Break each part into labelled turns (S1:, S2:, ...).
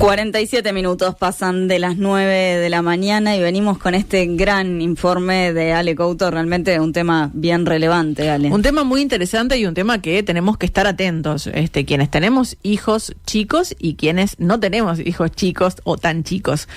S1: 47 minutos pasan de las 9 de la mañana y venimos con este gran informe de Ale Couto, realmente un tema bien relevante, Ale.
S2: Un tema muy interesante y un tema que tenemos que estar atentos, quienes tenemos hijos chicos y quienes no tenemos hijos chicos o tan chicos,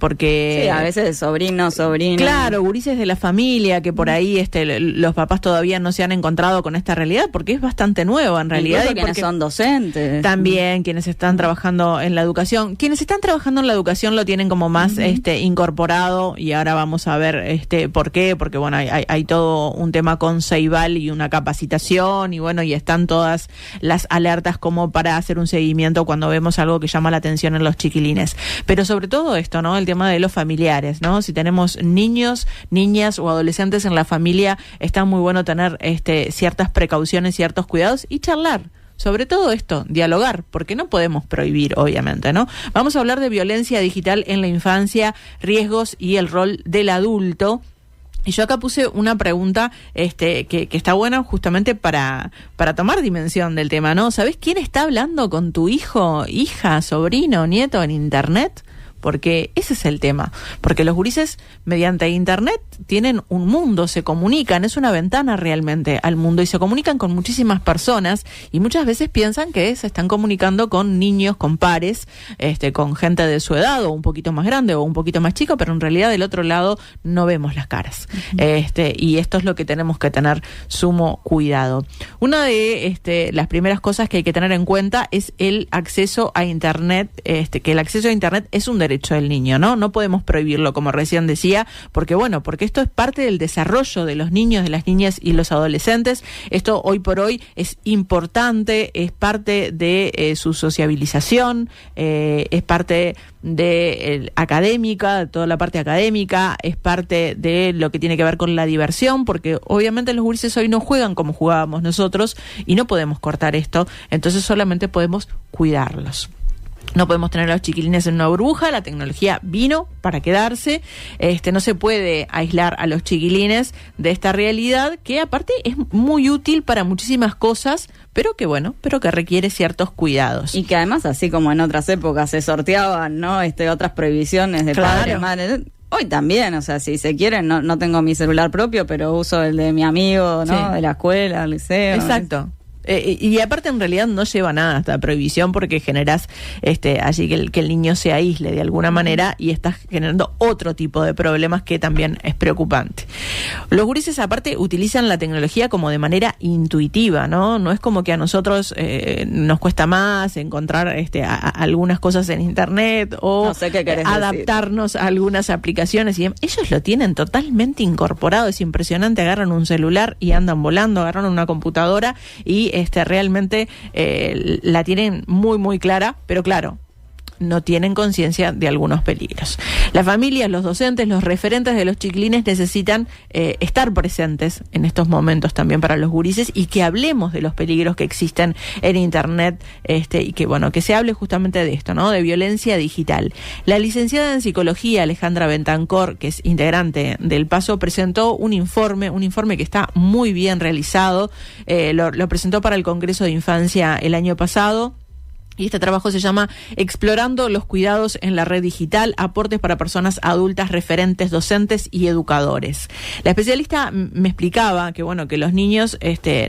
S2: porque...
S1: Sí, a veces sobrinos.
S2: Claro, gurises de la familia que por ahí los papás todavía no se han encontrado con esta realidad porque es bastante nuevo en realidad.
S1: Incluso quienes son docentes.
S2: También quienes están trabajando en la educación. Quienes están trabajando en la educación lo tienen como más incorporado y ahora vamos a ver por qué, porque bueno, hay todo un tema con Ceibal y una capacitación y bueno, y están todas las alertas como para hacer un seguimiento cuando vemos algo que llama la atención en los chiquilines. Pero sobre todo esto, ¿no? El tema de los familiares, ¿no? Si tenemos niños, niñas o adolescentes en la familia, está muy bueno tener ciertas precauciones, ciertos cuidados y charlar. Sobre todo esto, dialogar, porque no podemos prohibir, obviamente, ¿no? Vamos a hablar de violencia digital en la infancia, riesgos y el rol del adulto. Y yo acá puse una pregunta que está buena justamente para tomar dimensión del tema, ¿no? ¿Sabés quién está hablando con tu hijo, hija, sobrino, nieto en internet? Porque ese es el tema, porque los gurises mediante internet tienen un mundo, se comunican, es una ventana realmente al mundo y se comunican con muchísimas personas y muchas veces piensan que se están comunicando con niños, con pares, con gente de su edad o un poquito más grande o un poquito más chico, pero en realidad del otro lado no vemos las caras. Y esto es lo que tenemos que tener sumo cuidado. Una de las primeras cosas que hay que tener en cuenta es el acceso a internet, que el acceso a internet es un derecho del niño, ¿no? No podemos prohibirlo, como recién decía, porque esto es parte del desarrollo de los niños, de las niñas y los adolescentes. Esto hoy por hoy es importante, es parte de su sociabilización, es parte de académica, de toda la parte académica, es parte de lo que tiene que ver con la diversión, porque obviamente los gurises hoy no juegan como jugábamos nosotros y no podemos cortar esto, entonces solamente podemos cuidarlos. No podemos tener a los chiquilines en una burbuja, la tecnología vino para quedarse, no se puede aislar a los chiquilines de esta realidad que aparte es muy útil para muchísimas cosas, pero que requiere ciertos cuidados.
S1: Y que además, así como en otras épocas se sorteaban, ¿no? Otras prohibiciones de padres, madres. Hoy también, o sea, si se quieren, no tengo mi celular propio, pero uso el de mi amigo, ¿no? Sí. De la escuela, el liceo.
S2: Exacto. Y aparte en realidad no lleva nada esta prohibición porque generas allí que el niño se aísle de alguna manera y estás generando otro tipo de problemas que también es preocupante. Los gurises aparte utilizan la tecnología como de manera intuitiva, ¿no? No es como que a nosotros nos cuesta más encontrar algunas cosas en internet o
S1: no sé qué querés
S2: adaptarnos
S1: decir.
S2: A algunas aplicaciones y ellos lo tienen totalmente incorporado, es impresionante, agarran un celular y andan volando, agarran una computadora y realmente la tienen muy, muy clara, pero claro, no tienen conciencia de algunos peligros. Las familias, los docentes, los referentes de los chiquilines necesitan estar presentes en estos momentos también para los gurises y que hablemos de los peligros que existen en internet y que se hable justamente de esto, ¿no? De violencia digital. La licenciada en psicología Alejandra Bentancor, que es integrante del PASO, presentó un informe que está muy bien realizado, lo presentó para el Congreso de Infancia el año pasado. Y este trabajo se llama Explorando los cuidados en la red digital, aportes para personas adultas, referentes, docentes y educadores. La especialista me explicaba que los niños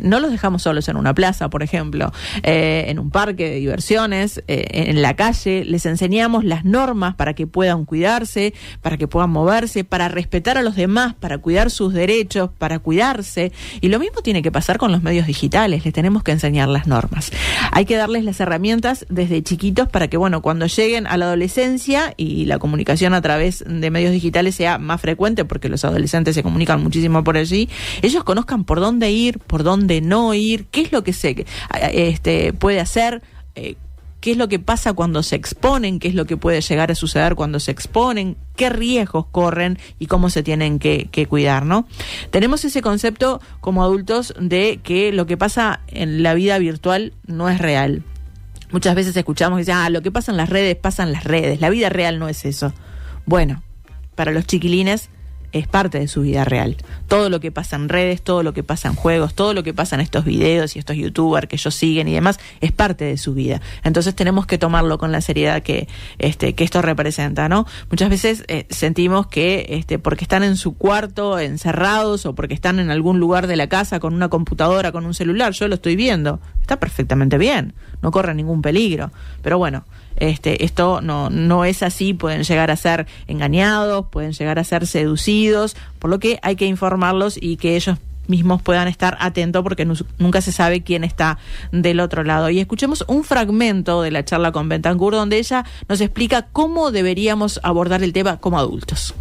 S2: no los dejamos solos en una plaza, por ejemplo, en un parque de diversiones, en la calle, les enseñamos las normas para que puedan cuidarse, para que puedan moverse, para respetar a los demás, para cuidar sus derechos, para cuidarse. Y lo mismo tiene que pasar con los medios digitales, les tenemos que enseñar las normas. Hay que darles las herramientas desde chiquitos para que cuando lleguen a la adolescencia y la comunicación a través de medios digitales sea más frecuente, porque los adolescentes se comunican muchísimo por allí, ellos conozcan por dónde ir, por dónde no ir, qué es lo que se puede hacer, qué es lo que pasa cuando se exponen, qué es lo que puede llegar a suceder cuando se exponen, qué riesgos corren y cómo se tienen que cuidar, ¿no? Tenemos ese concepto como adultos de que lo que pasa en la vida virtual no es real. Muchas veces escuchamos que dicen, lo que pasa en las redes, la vida real no es eso. Bueno, para los chiquilines es parte de su vida real. Todo lo que pasa en redes, todo lo que pasa en juegos, todo lo que pasa en estos videos y estos youtubers que ellos siguen y demás, es parte de su vida. Entonces tenemos que tomarlo con la seriedad que esto representa, ¿no? Muchas veces sentimos que porque están en su cuarto encerrados o porque están en algún lugar de la casa con una computadora, con un celular, yo lo estoy viendo, está perfectamente bien, no corre ningún peligro. Pero bueno, esto no es así, pueden llegar a ser engañados, pueden llegar a ser seducidos, por lo que hay que informarlos y que ellos mismos puedan estar atentos porque nunca se sabe quién está del otro lado. Y escuchemos un fragmento de la charla con Bentancur donde ella nos explica cómo deberíamos abordar el tema como adultos.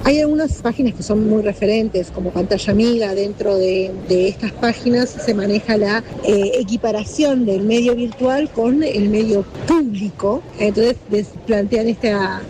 S3: Hay algunas páginas que son muy referentes, como Pantalla Amiga. Dentro de estas páginas se maneja la equiparación del medio virtual con el medio público. Entonces plantean esta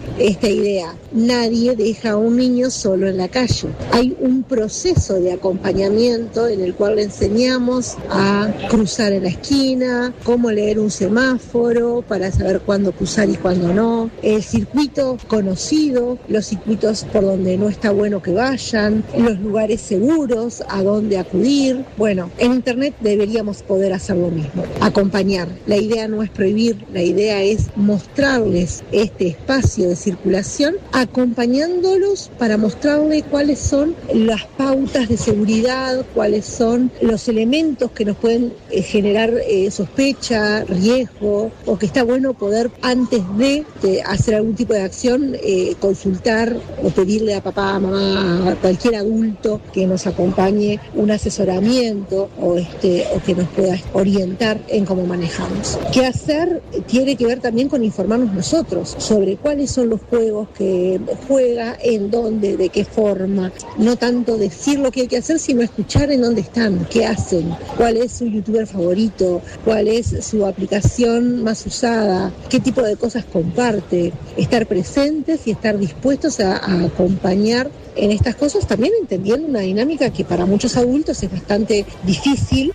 S3: idea. Nadie deja a un niño solo en la calle. Hay un proceso de acompañamiento en el cual le enseñamos a cruzar en la esquina, cómo leer un semáforo para saber cuándo cruzar y cuándo no, el circuito conocido, los circuitos por donde no está bueno que vayan, los lugares seguros, a dónde acudir. Bueno, en Internet deberíamos poder hacer lo mismo, acompañar. La idea no es prohibir, la idea es mostrarles este espacio de circulación, acompañándolos para mostrarles cuáles son las pautas de seguridad, cuáles son los elementos que nos pueden generar sospecha, riesgo, o que está bueno poder, antes de hacer algún tipo de acción, consultar o pedirle a papá, a mamá, a cualquier adulto que nos acompañe, un asesoramiento o que nos pueda orientar en cómo manejamos. ¿Qué hacer? Tiene que ver también con informarnos nosotros sobre cuáles son los juegos que juega, en dónde, de qué forma. No tanto decir lo que hay que hacer, sino escuchar en dónde están, qué hacen, cuál es su youtuber favorito, cuál es su aplicación más usada, qué tipo de cosas comparte. Estar presentes y estar dispuestos a acompañar en estas cosas, también entendiendo una dinámica que para muchos adultos es bastante difícil.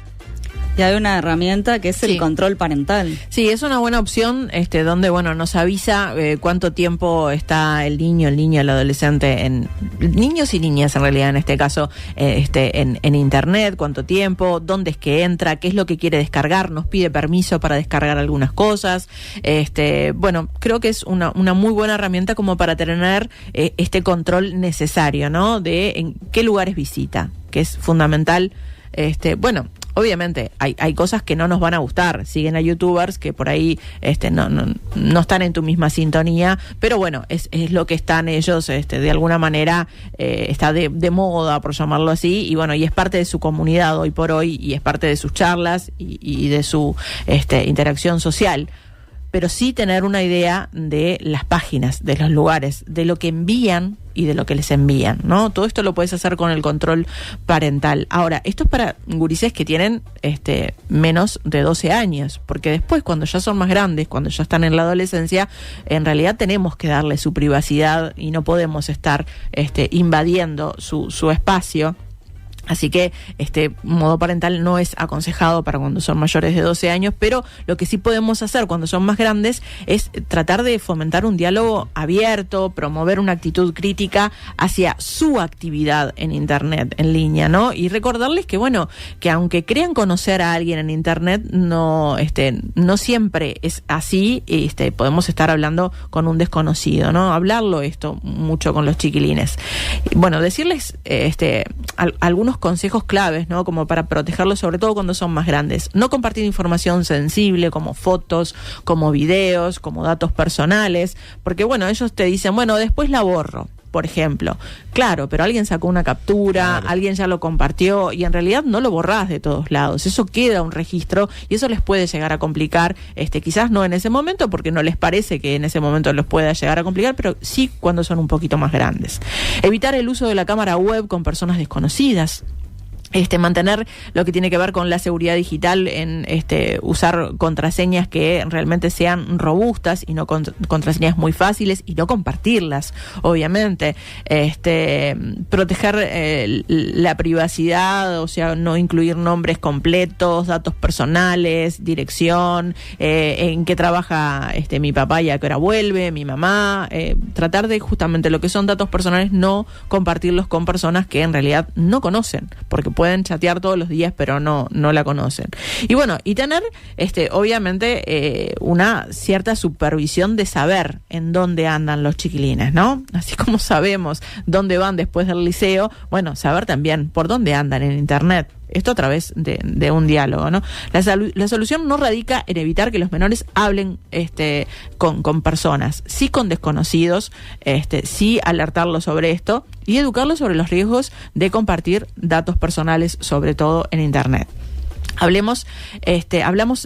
S1: Y hay una herramienta que es el control parental.
S2: Sí, es una buena opción, donde, nos avisa cuánto tiempo está el niño, el adolescente, niños y niñas en realidad en este caso, en Internet, cuánto tiempo, dónde es que entra, qué es lo que quiere descargar, nos pide permiso para descargar algunas cosas. Creo que es una muy buena herramienta como para tener este control necesario, ¿no? De en qué lugares visita, que es fundamental. Obviamente hay cosas que no nos van a gustar, siguen a youtubers que por ahí no están en tu misma sintonía, pero es lo que están ellos, de alguna manera está de moda, por llamarlo así, y es parte de su comunidad hoy por hoy, y es parte de sus charlas y de su interacción social. Pero sí tener una idea de las páginas, de los lugares, de lo que envían y de lo que les envían, ¿no? Todo esto lo puedes hacer con el control parental. Ahora, esto es para gurises que tienen menos de 12 años, porque después, cuando ya son más grandes, cuando ya están en la adolescencia, en realidad tenemos que darle su privacidad y no podemos estar invadiendo su espacio. Así que modo parental no es aconsejado para cuando son mayores de 12 años, pero lo que sí podemos hacer cuando son más grandes es tratar de fomentar un diálogo abierto, promover una actitud crítica hacia su actividad en Internet, en línea, ¿no? Y recordarles que, que aunque crean conocer a alguien en Internet, no siempre es así, podemos estar hablando con un desconocido, ¿no? Hablarlo esto mucho con los chiquilines. Decirles algunos consejos claves, ¿no? Como para protegerlos, sobre todo cuando son más grandes. No compartir información sensible como fotos, como videos, como datos personales, porque ellos te dicen, después la borro, por ejemplo. Claro, pero alguien sacó una captura, alguien ya lo compartió y en realidad no lo borrás de todos lados. Eso queda un registro y eso les puede llegar a complicar, quizás no en ese momento porque no les parece que en ese momento les pueda llegar a complicar, pero sí cuando son un poquito más grandes. Evitar el uso de la cámara web con personas desconocidas. mantener lo que tiene que ver con la seguridad digital, en usar contraseñas que realmente sean robustas y no contraseñas muy fáciles, y no compartirlas, obviamente. Proteger la privacidad, o sea, no incluir nombres completos, datos personales, dirección, en qué trabaja mi papá y a qué hora vuelve, mi mamá. Tratar de justamente lo que son datos personales, no compartirlos con personas que en realidad no conocen, porque pueden chatear todos los días, pero no la conocen. Y bueno, y tener obviamente una cierta supervisión de saber en dónde andan los chiquilines, ¿no? Así como sabemos dónde van después del liceo, bueno, saber también por dónde andan en internet. Esto a través de un diálogo, ¿no? La solución no radica en evitar que los menores hablen con personas, sí con desconocidos, sí alertarlos sobre esto y educarlos sobre los riesgos de compartir datos personales, sobre todo en internet. Hablamos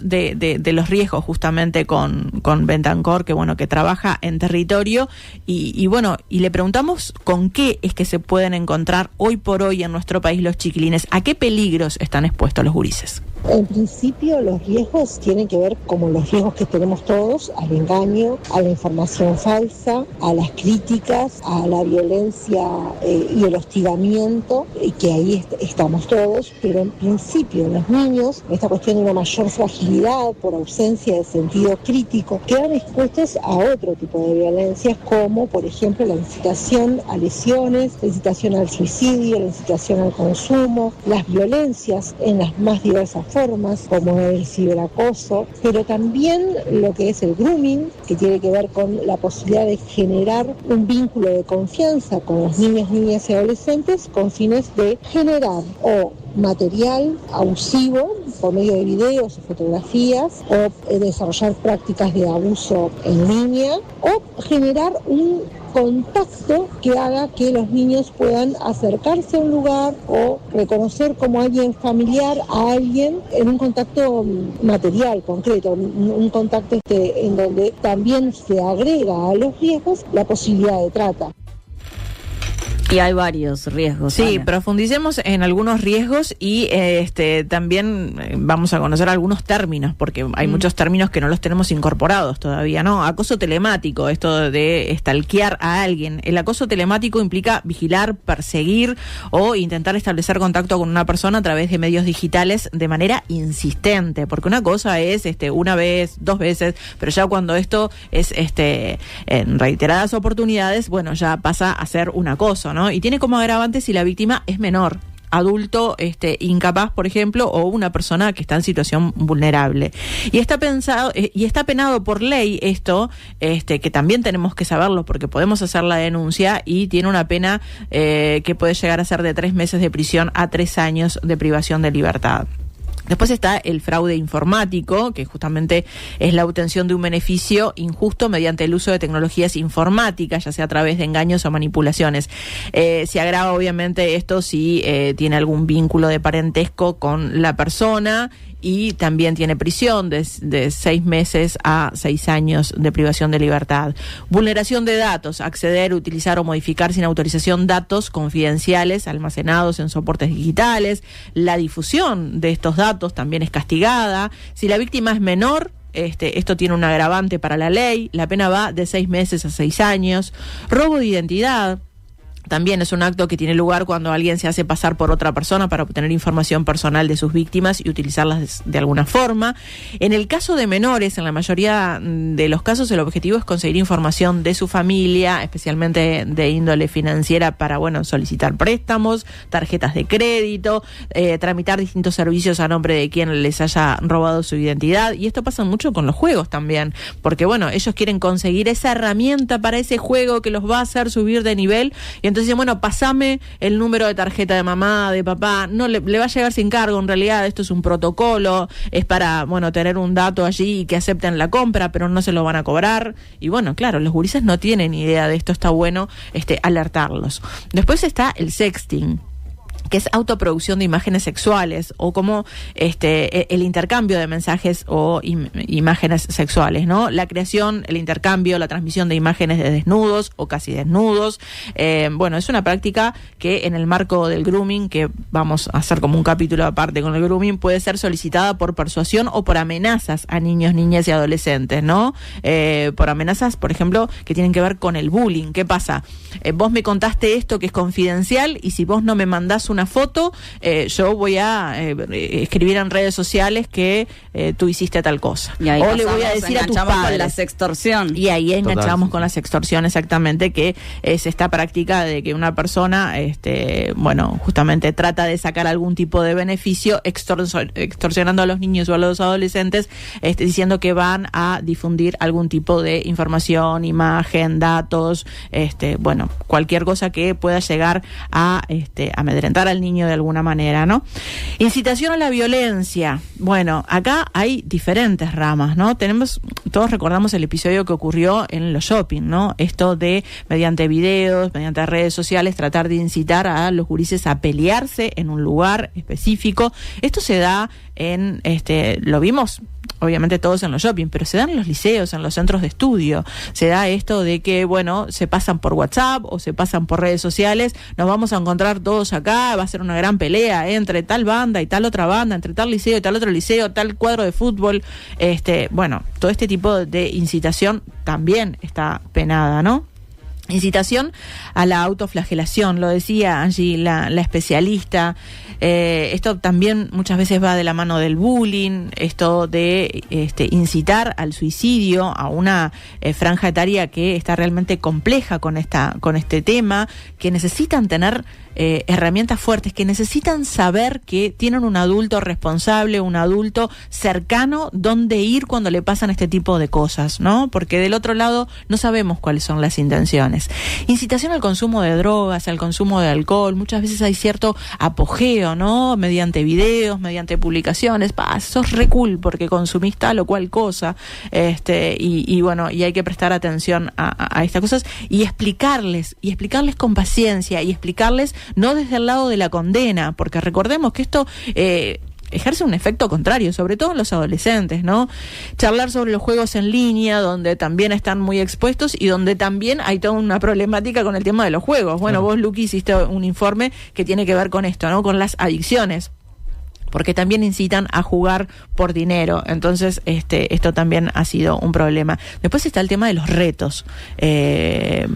S2: de los riesgos justamente con Bentancor, que trabaja en territorio, y le preguntamos con qué es que se pueden encontrar hoy por hoy en nuestro país los chiquilines, a qué peligros están expuestos los gurises.
S3: En principio, los riesgos tienen que ver como los riesgos que tenemos todos, al engaño, a la información falsa, a las críticas, a la violencia y el hostigamiento, que ahí estamos todos, pero en principio los niños, esta cuestión de una mayor fragilidad por ausencia de sentido crítico, quedan expuestos a otro tipo de violencias, como por ejemplo la incitación a lesiones, la incitación al suicidio, la incitación al consumo, las violencias en las más diversas formas, como el ciberacoso, pero también lo que es el grooming, que tiene que ver con la posibilidad de generar un vínculo de confianza con los niños, niñas y adolescentes con fines de generar o material abusivo por medio de videos o fotografías, o desarrollar prácticas de abuso en línea, o generar un contacto que haga que los niños puedan acercarse a un lugar o reconocer como alguien familiar a alguien en un contacto material, concreto, un contacto en donde también se agrega a los riesgos la posibilidad de trata.
S1: Y hay varios riesgos.
S2: Sí, profundicemos en algunos riesgos y también vamos a conocer algunos términos, porque hay muchos términos que no los tenemos incorporados todavía, ¿no? Acoso telemático, esto de stalkear a alguien. El acoso telemático implica vigilar, perseguir o intentar establecer contacto con una persona a través de medios digitales de manera insistente, porque una cosa es una vez, 2 veces, pero ya cuando esto es en reiteradas oportunidades, bueno, ya pasa a ser un acoso, ¿no? Y tiene como agravante si la víctima es menor, adulto incapaz, por ejemplo, o una persona que está en situación vulnerable. Y está penado por ley esto, que también tenemos que saberlo porque podemos hacer la denuncia, y tiene una pena que puede llegar a ser de 3 meses de prisión a 3 años de privación de libertad. Después está el fraude informático, que justamente es la obtención de un beneficio injusto mediante el uso de tecnologías informáticas, ya sea a través de engaños o manipulaciones. Se agrava obviamente esto si tiene algún vínculo de parentesco con la persona, y también tiene prisión de 6 meses a 6 años de privación de libertad. Vulneración de datos, acceder, utilizar o modificar sin autorización datos confidenciales almacenados en soportes digitales. La difusión de estos datos también es castigada. Si la víctima es menor, esto tiene un agravante para la ley. La pena va de 6 meses a 6 años. Robo de identidad. También es un acto que tiene lugar cuando alguien se hace pasar por otra persona para obtener información personal de sus víctimas y utilizarlas de alguna forma. En el caso de menores, en la mayoría de los casos, el objetivo es conseguir información de su familia, especialmente de índole financiera, para, solicitar préstamos, tarjetas de crédito, tramitar distintos servicios a nombre de quien les haya robado su identidad. Y esto pasa mucho con los juegos también, porque, ellos quieren conseguir esa herramienta para ese juego que los va a hacer subir de nivel, y entonces dicen, pásame el número de tarjeta de mamá, de papá. No, le va a llegar sin cargo. En realidad esto es un protocolo, es para, tener un dato allí y que acepten la compra, pero no se lo van a cobrar. Y claro, los gurises no tienen idea de esto, está bueno alertarlos. Después está el sexting, que es autoproducción de imágenes sexuales, o como el intercambio de mensajes o imágenes sexuales, ¿no? La creación, el intercambio, la transmisión de imágenes de desnudos o casi desnudos. Bueno, es una práctica que en el marco del grooming, que vamos a hacer como un capítulo aparte con el grooming, puede ser solicitada por persuasión o por amenazas a niños, niñas y adolescentes, ¿no? Por amenazas, por ejemplo, que tienen que ver con el bullying. ¿Qué pasa? Vos me contaste esto que es confidencial, y si vos no me mandás una foto, yo voy a escribir en redes sociales que tú hiciste tal cosa.
S1: Y ahí
S2: o le voy a decir a tus padres.
S1: Con la sextorsión.
S2: Y ahí enganchamos con la sextorsión, exactamente, que es esta práctica de que una persona, bueno, justamente trata de sacar algún tipo de beneficio extorsionando a los niños o a los adolescentes, diciendo que van a difundir algún tipo de información, imagen, datos, bueno, cualquier cosa que pueda llegar a amedrentar al niño de alguna manera, ¿no? Incitación a la violencia. Bueno, acá hay diferentes ramas, ¿no? Todos recordamos el episodio que ocurrió en los shopping, ¿no? Esto de, mediante videos, mediante redes sociales, tratar de incitar a los gurises a pelearse en un lugar específico. Esto se da lo vimos obviamente todos en los shopping, pero se dan en los liceos, en los centros de estudio. Se da esto de que, bueno, se pasan por WhatsApp o se pasan por redes sociales, nos vamos a encontrar todos acá, va a ser una gran pelea entre tal banda y tal otra banda, entre tal liceo y tal otro liceo, tal cuadro de fútbol. Bueno, todo este tipo de incitación también está penada, ¿no? Incitación a la autoflagelación, lo decía Angie, la especialista. Esto también muchas veces va de la mano del bullying, esto de incitar al suicidio, a una franja etaria que está realmente compleja con este tema, que necesitan tener herramientas fuertes, que necesitan saber que tienen un adulto responsable, un adulto cercano donde ir cuando le pasan este tipo de cosas, ¿no? Porque del otro lado no sabemos cuáles son las intenciones. Incitación al consumo de drogas, al consumo de alcohol. Muchas veces hay cierto apogeo, ¿no? Mediante videos, mediante publicaciones. Sos re cool porque consumís tal o cual cosa. Y bueno, y hay que prestar atención a estas cosas y explicarles con paciencia, y explicarles no desde el lado de la condena, porque recordemos que esto ejerce un efecto contrario, sobre todo en los adolescentes, ¿no? Charlar sobre los juegos en línea, donde también están muy expuestos y donde también hay toda una problemática con el tema de los juegos. Bueno, vos, Luqui, hiciste un informe que tiene que ver con esto, ¿no? Con las adicciones, porque también incitan a jugar por dinero. Entonces, esto también ha sido un problema. Después está el tema de los retos.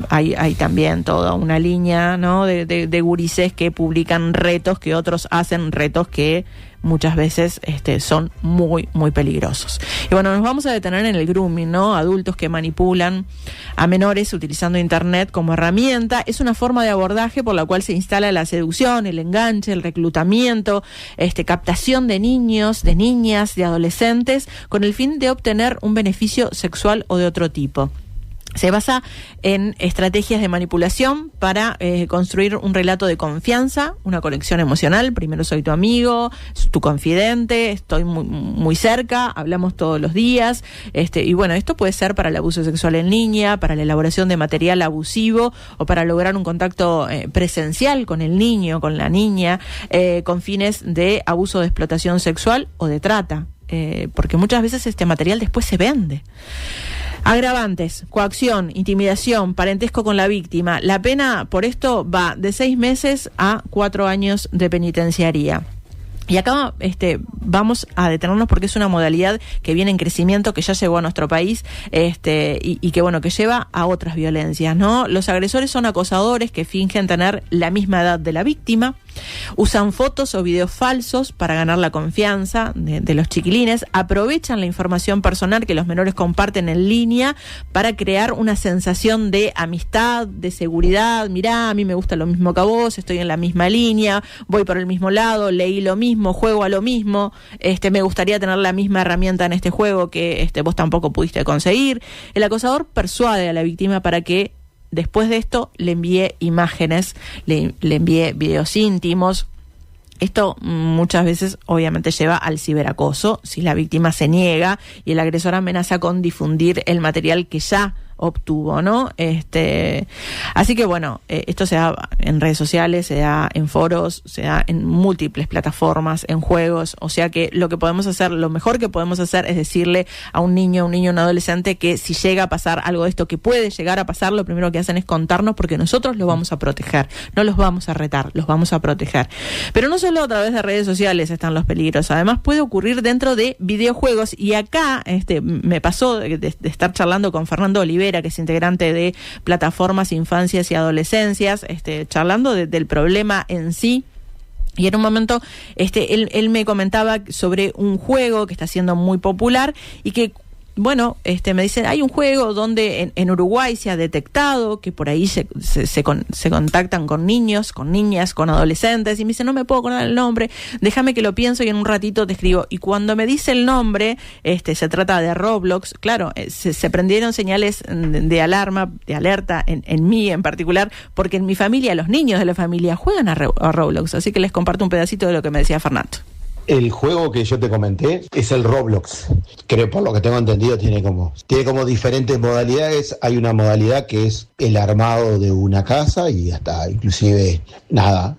S2: Hay también toda una línea, ¿no? de gurises que publican retos, que otros hacen retos que muchas veces son muy, muy peligrosos. Y bueno, nos vamos a detener en el grooming, ¿no? Adultos que manipulan a menores utilizando Internet como herramienta. Es una forma de abordaje por la cual se instala la seducción, el enganche, el reclutamiento, captación de niños, de niñas, de adolescentes, con el fin de obtener un beneficio sexual o de otro tipo. Se basa en estrategias de manipulación para construir un relato de confianza, una conexión emocional. Primero soy tu amigo, tu confidente, estoy muy, muy cerca, hablamos todos los días. Y bueno, esto puede ser para el abuso sexual en línea, para la elaboración de material abusivo o para lograr un contacto presencial con el niño, con la niña, con fines de abuso de explotación sexual o de trata, porque muchas veces este material después se vende. Agravantes: coacción, intimidación, parentesco con la víctima. La pena por esto va de 6 meses a 4 años de penitenciaría. Y acá vamos a detenernos porque es una modalidad que viene en crecimiento, que ya llegó a nuestro país, y que bueno, que lleva a otras violencias, ¿no? Los agresores son acosadores que fingen tener la misma edad de la víctima, usan fotos o videos falsos para ganar la confianza de los chiquilines, aprovechan la información personal que los menores comparten en línea para crear una sensación de amistad, de seguridad. Mirá, a mí me gusta lo mismo que a vos, estoy en la misma línea, voy por el mismo lado, leí lo mismo, juego a lo mismo, me gustaría tener la misma herramienta en este juego que vos tampoco pudiste conseguir. El acosador persuade a la víctima para que después de esto le envíe imágenes, le envíe videos íntimos. Esto muchas veces obviamente lleva al ciberacoso, si la víctima se niega y el agresor amenaza con difundir el material que ya obtuvo, ¿no? Así que bueno, esto se da en redes sociales, se da en foros, se da en múltiples plataformas, en juegos, o sea que lo que podemos hacer, lo mejor que podemos hacer es decirle a un niño, un adolescente que si llega a pasar algo de esto, que puede llegar a pasar, lo primero que hacen es contarnos, porque nosotros los vamos a proteger, no los vamos a retar, los vamos a proteger. Pero no solo a través de redes sociales están los peligros, además puede ocurrir dentro de videojuegos, y acá me pasó de estar charlando con Fernando Olivera, que es integrante de Plataformas Infancias y Adolescencias, charlando del problema en sí. Y en un momento él me comentaba sobre un juego que está siendo muy popular y que, bueno, me dicen, hay un juego donde en Uruguay se ha detectado que por ahí se contactan con niños, con niñas, con adolescentes, y me dicen, no me puedo acordar el nombre, déjame que lo pienso y en un ratito te escribo. Y cuando me dice el nombre, se trata de Roblox, claro, se prendieron señales de alarma, de alerta en mí en particular, porque en mi familia, los niños de la familia juegan a Roblox, así que les comparto un pedacito de lo que me decía Fernando.
S4: El juego que yo te comenté es el Roblox. Creo, por lo que tengo entendido, tiene como diferentes modalidades. Hay una modalidad que es el armado de una casa y hasta inclusive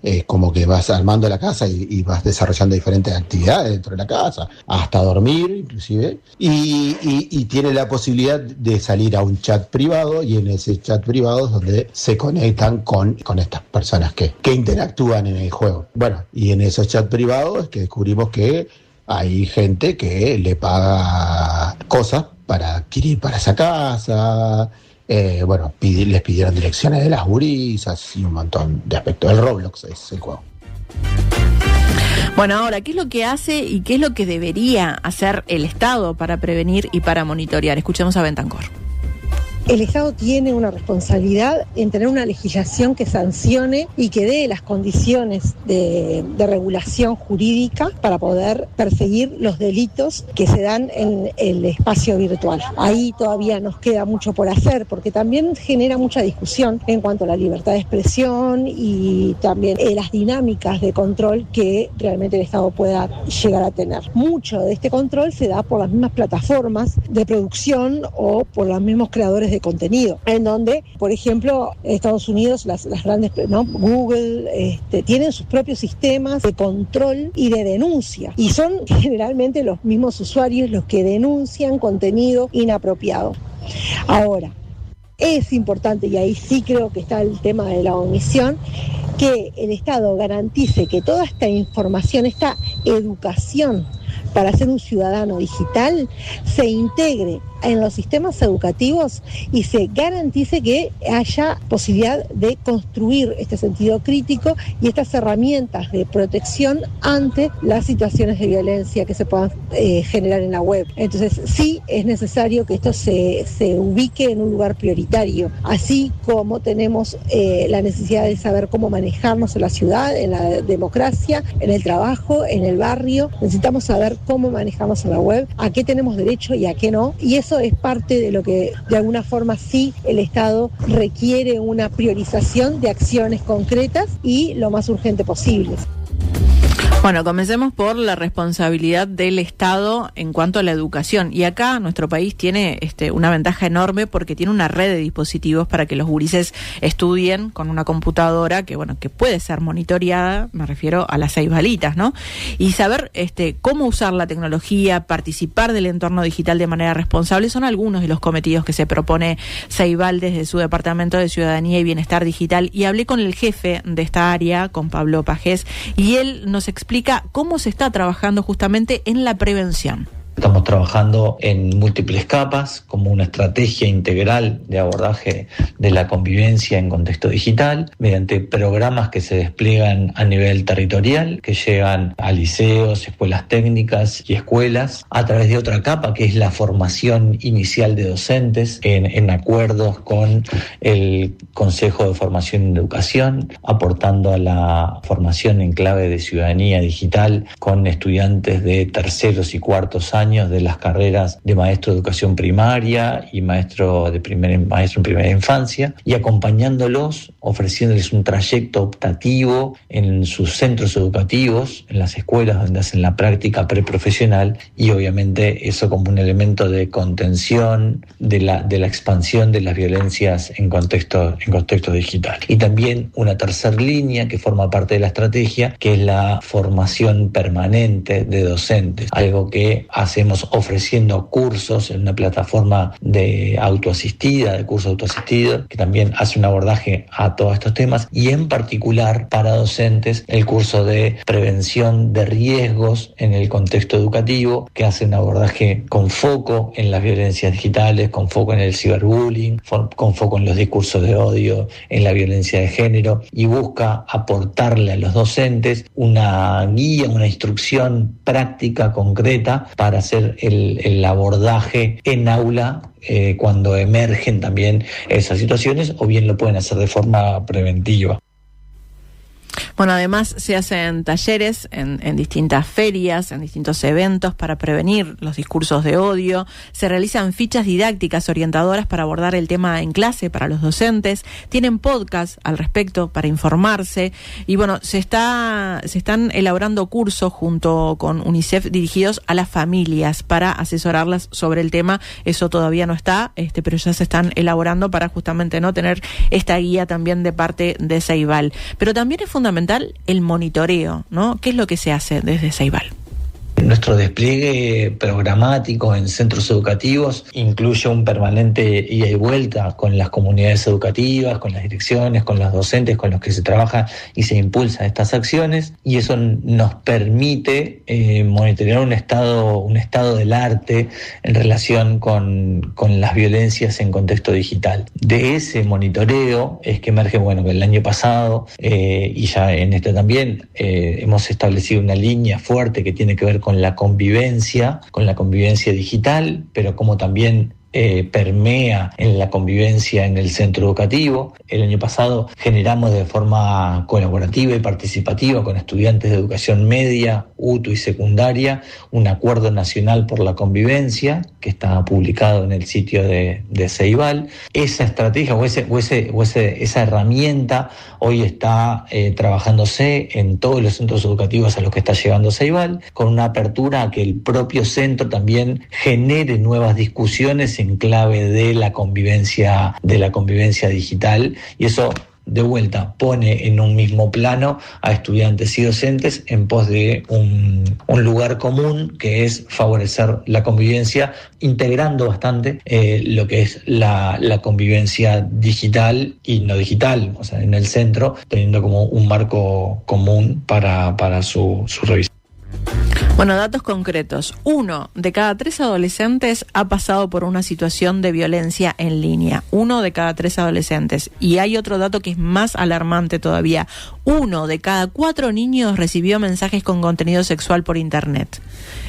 S4: es como que vas armando la casa y vas desarrollando diferentes actividades dentro de la casa, hasta dormir inclusive. Y tiene la posibilidad de salir a un chat privado, y en ese chat privado es donde se conectan con estas personas que interactúan en el juego. Bueno, y en esos chats privados es que descubrimos que hay gente que le paga cosas para adquirir para esa casa. Les pidieron direcciones de las gurisas y un montón de aspectos. El Roblox es el juego.
S2: Bueno, ahora, ¿qué es lo que hace y qué es lo que debería hacer el Estado para prevenir y para monitorear? Escuchemos a Bentancor.
S3: El Estado tiene una responsabilidad en tener una legislación que sancione y que dé las condiciones de regulación jurídica para poder perseguir los delitos que se dan en el espacio virtual. Ahí todavía nos queda mucho por hacer, porque también genera mucha discusión en cuanto a la libertad de expresión y también las dinámicas de control que realmente el Estado pueda llegar a tener. Mucho de este control se da por las mismas plataformas de producción o por los mismos creadores de contenido, en donde, por ejemplo, en Estados Unidos las grandes, Google, tienen sus propios sistemas de control y de denuncia, y son generalmente los mismos usuarios los que denuncian contenido inapropiado. Ahora, es importante, y ahí sí creo que está el tema de la omisión, que el Estado garantice que toda esta información, esta educación para ser un ciudadano digital, se integre en los sistemas educativos y se garantice que haya posibilidad de construir este sentido crítico y estas herramientas de protección ante las situaciones de violencia que se puedan generar en la web. Entonces sí es necesario que esto se ubique en un lugar prioritario, así como tenemos la necesidad de saber cómo manejarnos en la ciudad, en la democracia, en el trabajo, en el barrio. Necesitamos saber cómo manejarnos en la web, a qué tenemos derecho y a qué no, y eso es parte de lo que de alguna forma sí el Estado requiere, una priorización de acciones concretas y lo más urgente posible.
S2: Bueno, comencemos por la responsabilidad del Estado en cuanto a la educación. Y acá nuestro país tiene una ventaja enorme porque tiene una red de dispositivos para que los gurises estudien con una computadora que puede ser monitoreada, me refiero a las 6 balitas, ¿no? Y saber cómo usar la tecnología, participar del entorno digital de manera responsable, son algunos de los cometidos que se propone Ceibal desde su Departamento de Ciudadanía y Bienestar Digital. Y hablé con el jefe de esta área, con Pablo Pajés, y él nos explica cómo se está trabajando justamente en la prevención.
S5: Estamos trabajando en múltiples capas, como una estrategia integral de abordaje de la convivencia en contexto digital, mediante programas que se despliegan a nivel territorial, que llegan a liceos, escuelas técnicas y escuelas, a través de otra capa que es la formación inicial de docentes, en acuerdos con el Consejo de Formación en Educación, aportando a la formación en clave de ciudadanía digital con estudiantes de terceros y cuartos años de las carreras de maestro de educación primaria y maestro en primera infancia, y acompañándolos ofreciéndoles un trayecto optativo en sus centros educativos, en las escuelas donde hacen la práctica preprofesional, y obviamente eso como un elemento de contención de la expansión de las violencias en contexto digital. Y también una tercera línea que forma parte de la estrategia, que es la formación permanente de docentes, algo que hacemos ofreciendo cursos en una plataforma de curso autoasistido, que también hace un abordaje a todos estos temas, y en particular para docentes el curso de prevención de riesgos en el contexto educativo, que hace un abordaje con foco en las violencias digitales, con foco en el ciberbullying, con foco en los discursos de odio, en la violencia de género, y busca aportarle a los docentes una guía, una instrucción práctica, concreta, para hacer el abordaje en aula cuando emergen también esas situaciones, o bien lo pueden hacer de forma preventiva.
S2: Bueno, además se hacen talleres en distintas ferias, en distintos eventos para prevenir los discursos de odio. Se realizan fichas didácticas orientadoras para abordar el tema en clase para los docentes. Tienen podcast al respecto para informarse. Y bueno, se están elaborando cursos junto con UNICEF dirigidos a las familias para asesorarlas sobre el tema. Eso todavía no está, pero ya se están elaborando para justamente no tener esta guía también de parte de Ceibal. Pero también es fundamental el monitoreo, ¿no? ¿Qué es lo que se hace desde Ceibal?
S5: Nuestro despliegue programático en centros educativos incluye un permanente ida y vuelta con las comunidades educativas, con las direcciones, con los docentes con los que se trabaja y se impulsan estas acciones, y eso nos permite monitorear un estado del arte en relación con las violencias en contexto digital. De ese monitoreo es que emerge, que el año pasado y ya en este también hemos establecido una línea fuerte que tiene que ver con la convivencia digital, pero como también permea en la convivencia en el centro educativo. El año pasado generamos de forma colaborativa y participativa con estudiantes de educación media, UTU y secundaria un acuerdo nacional por la convivencia que está publicado en el sitio de Ceibal. Esa estrategia esa herramienta hoy está trabajándose en todos los centros educativos a los que está llegando Ceibal, con una apertura a que el propio centro también genere nuevas discusiones en clave de la convivencia digital, y eso de vuelta pone en un mismo plano a estudiantes y docentes en pos de un lugar común, que es favorecer la convivencia, integrando bastante lo que es la convivencia digital y no digital, o sea, en el centro, teniendo como un marco común para su revisión.
S2: Bueno, datos concretos. 1 de cada 3 adolescentes ha pasado por una situación de violencia en línea. 1 de cada 3 adolescentes. Y hay otro dato que es más alarmante todavía. 1 de cada 4 niños recibió mensajes con contenido sexual por internet.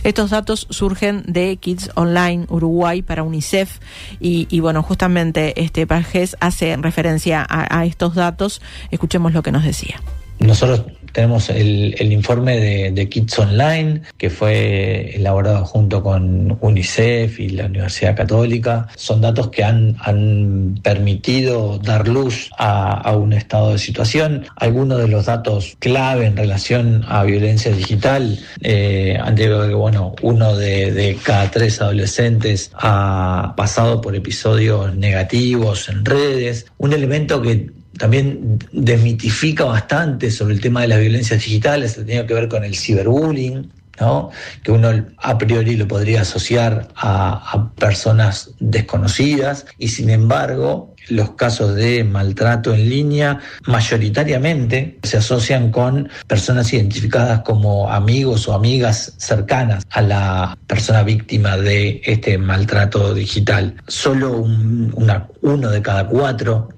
S2: Estos datos surgen de Kids Online Uruguay para UNICEF y bueno, justamente Pagés hace referencia a estos datos. Escuchemos lo que nos decía.
S5: Nosotros tenemos el informe de Kids Online, que fue elaborado junto con UNICEF y la Universidad Católica. Son datos que han permitido dar luz a un estado de situación. Algunos de los datos clave en relación a violencia digital, antes de que 1 de cada 3 adolescentes ha pasado por episodios negativos en redes. Un elemento que también desmitifica bastante sobre el tema de las violencias digitales, que tiene que ver con el ciberbullying, ¿no? Que uno a priori lo podría asociar a personas desconocidas, y sin embargo los casos de maltrato en línea mayoritariamente se asocian con personas identificadas como amigos o amigas cercanas a la persona víctima de este maltrato digital. Solo 1 de cada 4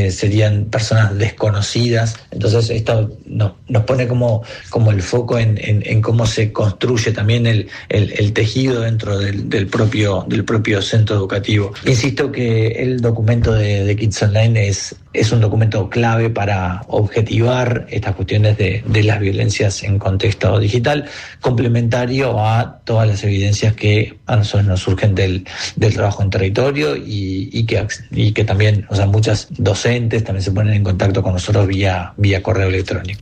S5: serían personas desconocidas. Entonces esto nos pone como el foco en cómo se construye también el tejido dentro del propio centro educativo. Insisto que el documento de de Kids Online es un documento clave para objetivar estas cuestiones de las violencias en contexto digital, complementario a todas las evidencias que a nosotros nos surgen del trabajo en territorio y que también, o sea, muchas docentes también se ponen en contacto con nosotros vía correo electrónico.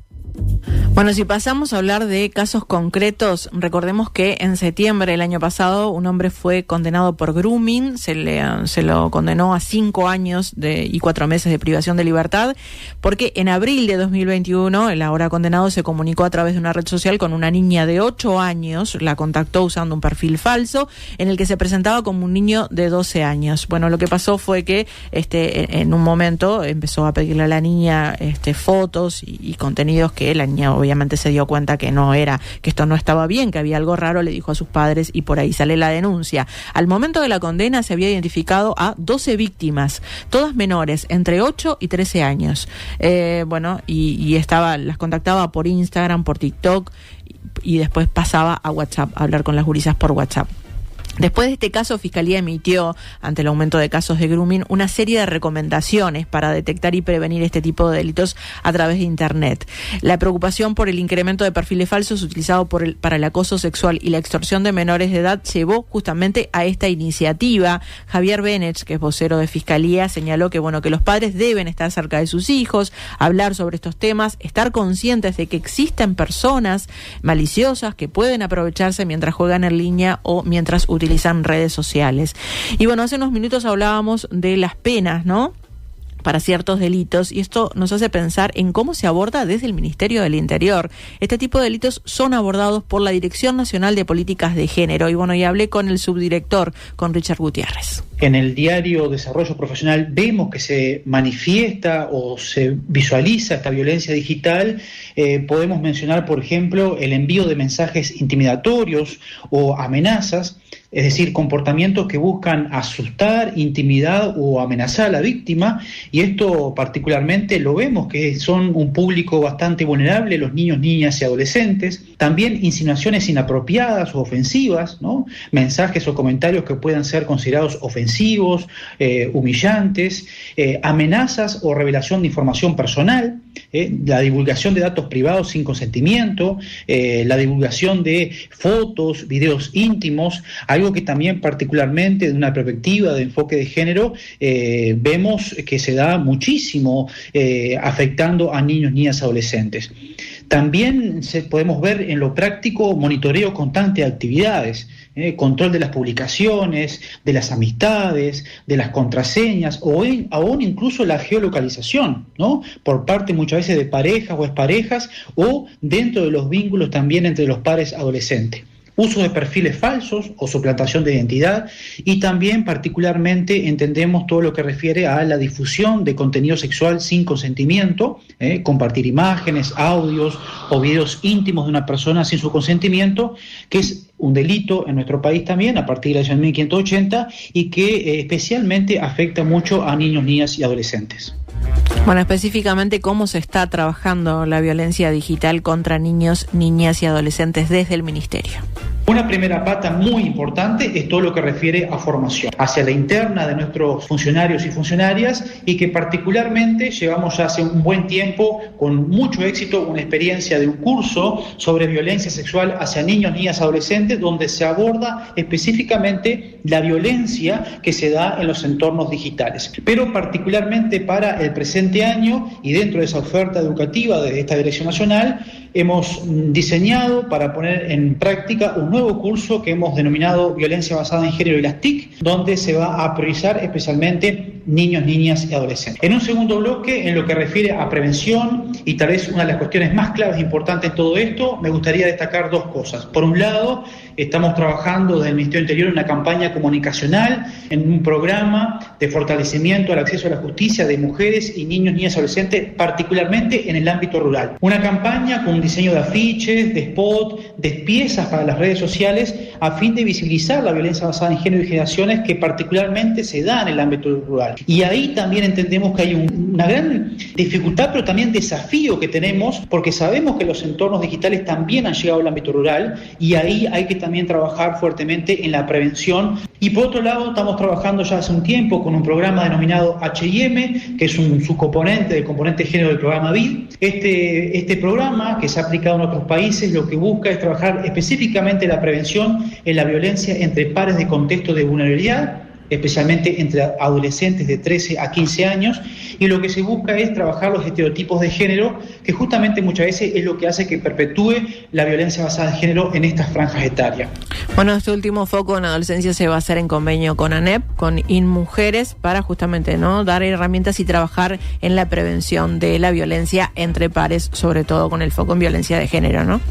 S2: Bueno, si pasamos a hablar de casos concretos, recordemos que en septiembre del año pasado un hombre fue condenado por grooming, se lo condenó a 5 años y 4 meses de privación de libertad, porque en abril de 2021 el ahora condenado se comunicó a través de una red social con una niña de 8 años, la contactó usando un perfil falso en el que se presentaba como un niño de 12 años. Bueno, lo que pasó fue que en un momento empezó a pedirle a la niña fotos y contenidos que la niña obviamente se dio cuenta que esto no estaba bien, que había algo raro, le dijo a sus padres y por ahí sale la denuncia. Al momento de la condena se había identificado a 12 víctimas, todas menores, entre 8 y 13 años. Las contactaba por Instagram, por TikTok y después pasaba a WhatsApp, a hablar con las gurisas por WhatsApp. Después de este caso, Fiscalía emitió, ante el aumento de casos de grooming, una serie de recomendaciones para detectar y prevenir este tipo de delitos a través de Internet. La preocupación por el incremento de perfiles falsos utilizados para el acoso sexual y la extorsión de menores de edad llevó justamente a esta iniciativa. Javier Benech, que es vocero de Fiscalía, señaló que los padres deben estar cerca de sus hijos, hablar sobre estos temas, estar conscientes de que existen personas maliciosas que pueden aprovecharse mientras juegan en línea o mientras utilizan redes sociales. Y hace unos minutos hablábamos de las penas, ¿no?, para ciertos delitos, y esto nos hace pensar en cómo se aborda desde el Ministerio del Interior. Este tipo de delitos son abordados por la Dirección Nacional de Políticas de Género. Y hablé con el subdirector, con Richard Gutiérrez.
S6: En el diario Desarrollo Profesional vemos que se manifiesta o se visualiza esta violencia digital. Podemos mencionar, por ejemplo, el envío de mensajes intimidatorios o amenazas, es decir, comportamientos que buscan asustar, intimidar o amenazar a la víctima, y esto particularmente lo vemos que son un público bastante vulnerable, los niños, niñas y adolescentes. También insinuaciones inapropiadas o ofensivas, ¿no?, mensajes o comentarios que puedan ser considerados ofensivos, humillantes, amenazas o revelación de información personal, la divulgación de datos privados sin consentimiento, la divulgación de fotos, videos íntimos, algo que también particularmente de una perspectiva de enfoque de género vemos que se da muchísimo afectando a niños, niñas, adolescentes. También podemos ver en lo práctico monitoreo constante de actividades, control de las publicaciones, de las amistades, de las contraseñas o aún incluso la geolocalización, ¿no?, por parte muchas veces de parejas o exparejas o dentro de los vínculos también entre los pares adolescentes. Uso de perfiles falsos o suplantación de identidad, y también particularmente entendemos todo lo que refiere a la difusión de contenido sexual sin consentimiento, compartir imágenes, audios o videos íntimos de una persona sin su consentimiento, que es un delito en nuestro país también a partir de la ley 1580 y que especialmente afecta mucho a niños, niñas y adolescentes.
S2: Específicamente, ¿cómo se está trabajando la violencia digital contra niños, niñas y adolescentes desde el Ministerio?
S6: Una primera pata muy importante es todo lo que refiere a formación hacia la interna de nuestros funcionarios y funcionarias, y que particularmente llevamos ya hace un buen tiempo con mucho éxito una experiencia de un curso sobre violencia sexual hacia niños, niñas, adolescentes, donde se aborda específicamente la violencia que se da en los entornos digitales. Pero particularmente para el presente año y dentro de esa oferta educativa de esta Dirección Nacional, hemos diseñado para poner en práctica un nuevo curso que hemos denominado Violencia Basada en Género y las TIC, donde se va a priorizar especialmente niños, niñas y adolescentes. En un segundo bloque, en lo que refiere a prevención, y tal vez una de las cuestiones más claves e importantes en todo esto, me gustaría destacar dos cosas. Por un lado, estamos trabajando desde el Ministerio del Interior en una campaña comunicacional, en un programa de fortalecimiento al acceso a la justicia de mujeres y niños, niñas y adolescentes, particularmente en el ámbito rural. Una campaña con un diseño de afiches, de spot, de piezas para las redes sociales, a fin de visibilizar la violencia basada en género y generaciones que particularmente se da en el ámbito rural. Y ahí también entendemos que hay una gran dificultad, pero también desafío que tenemos, porque sabemos que los entornos digitales también han llegado al ámbito rural, y ahí hay que también trabajar fuertemente en la prevención. Y por otro lado, estamos trabajando ya hace un tiempo con un programa denominado H&M, que es un subcomponente del componente de género del programa BID. Este programa, que se ha aplicado en otros países, lo que busca es trabajar específicamente la prevención en la violencia entre pares de contexto de vulnerabilidad, especialmente entre adolescentes de 13 a 15 años, y lo que se busca es trabajar los estereotipos de género, que justamente muchas veces es lo que hace que perpetúe la violencia basada en género en estas franjas etarias.
S2: Bueno, este último foco en adolescencia se va a hacer en convenio con ANEP, con InMujeres, para justamente dar herramientas y trabajar en la prevención de la violencia entre pares, sobre todo con el foco en violencia de género, ¿no?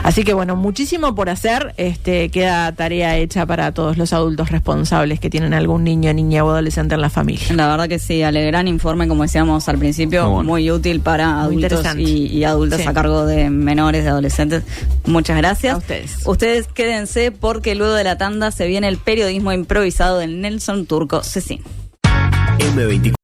S2: Así que bueno, muchísimo por hacer, queda tarea hecha para todos los adultos responsables que tienen algún niño, niña o adolescente en la familia.
S1: La verdad que sí, Ale, gran informe, como decíamos al principio, muy útil para adultos y adultos a cargo de menores, de adolescentes. Muchas gracias.
S2: A ustedes.
S1: Ustedes quédense porque luego de la tanda se viene el periodismo improvisado de Nelson Turco Cecín.
S7: M24